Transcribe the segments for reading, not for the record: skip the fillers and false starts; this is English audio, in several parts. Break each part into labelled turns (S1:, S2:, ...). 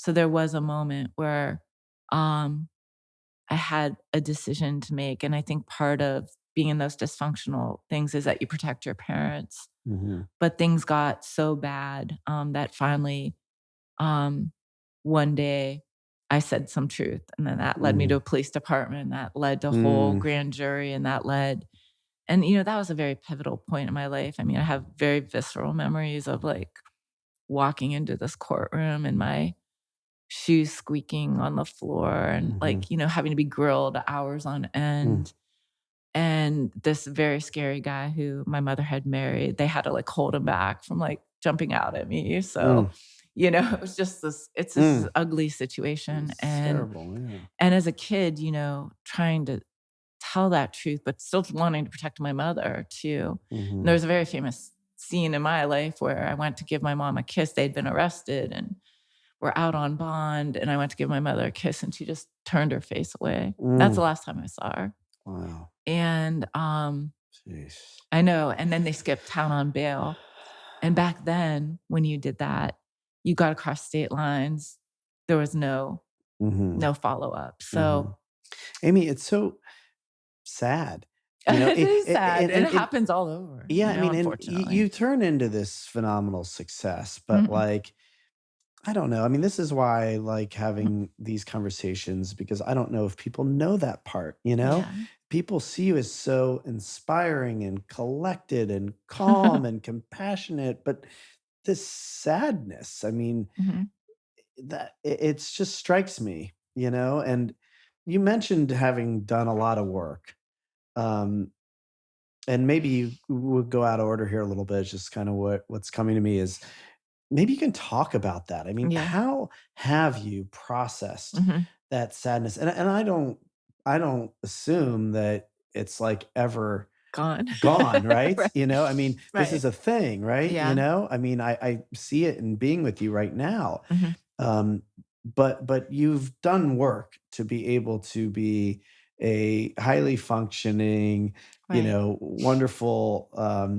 S1: So there was a moment where, um, I had a decision to make, and I think part of being in those dysfunctional things is that you protect your parents,
S2: Mhm.
S1: but things got so bad, that finally, um, one day I said some truth, and then that led me to a
S2: Mhm.
S1: police department, that led to a whole
S2: Mm.
S1: grand jury, and that led and, that was a very pivotal point in my life. I mean, I have very visceral memories of, like, walking into this courtroom and my shoes squeaking on the floor and,
S2: Mhm.
S1: like, having to be grilled hours on
S2: Mm.
S1: end. And this very scary guy who my mother had married, they had to, like, hold him back from, like, jumping out at me. So,
S2: Mm.
S1: it was just this
S2: Mm.
S1: ugly situation.
S2: It's
S1: And
S2: terrible, yeah.
S1: and as a kid, trying to tell that truth, but still wanting to protect my mother too. And
S2: Mhm.
S1: there's a very famous scene in my life where I went to give my mom a kiss. They'd been arrested and were out on bond, and I went to give my mother a kiss, and she just turned her face away. That's the
S2: Mm.
S1: last time I saw her.
S2: Wow.
S1: And,
S2: Jeez.
S1: I know, and then they skipped town on bail. And back then, when you did that, you got across state lines. There was
S2: Mhm.
S1: no follow-up.
S2: Mhm.
S1: So,
S2: Amy, it's so sad,
S1: it is sad, and
S2: and
S1: it happens all over,
S2: yeah, I mean, and
S1: unfortunately.
S2: you turn into this phenomenal success, but,
S1: Mhm.
S2: like, I don't know. I mean, this is why I like having these conversations because I don't know if people know that part, you know?
S1: Yeah.
S2: People see you as so inspiring and collected and calm and compassionate, but this sadness, I mean,
S1: Mhm.
S2: that it's just strikes me, and you mentioned having done a lot of work. Um, and maybe you would go out of order here a little bit. It's just kind of what's coming to me is maybe you can talk about that. I mean,
S1: Yeah.
S2: how have you processed
S1: Mhm.
S2: that sadness? And I don't assume that it's like ever
S1: Gone.
S2: gone, right?
S1: Right.
S2: I mean, this
S1: Right.
S2: is a thing, right?
S1: Yeah.
S2: I mean, I see it in being with you right now.
S1: Mhm.
S2: Um, but you've done work to be able to be a highly functioning,
S1: Right.
S2: wonderful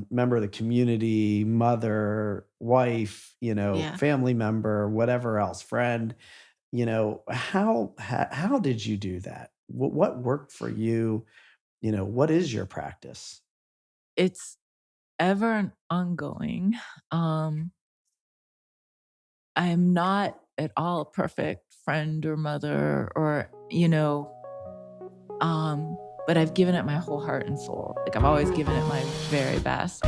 S2: member of the community, mother, wife,
S1: Yeah.
S2: family member, whatever else, friend. How did you do that? What worked for you? What is your practice?
S1: It's ever and ongoing. Um, I'm not at all a perfect friend or mother or, but I've given it my whole heart and soul. Like, I've always given it my very best.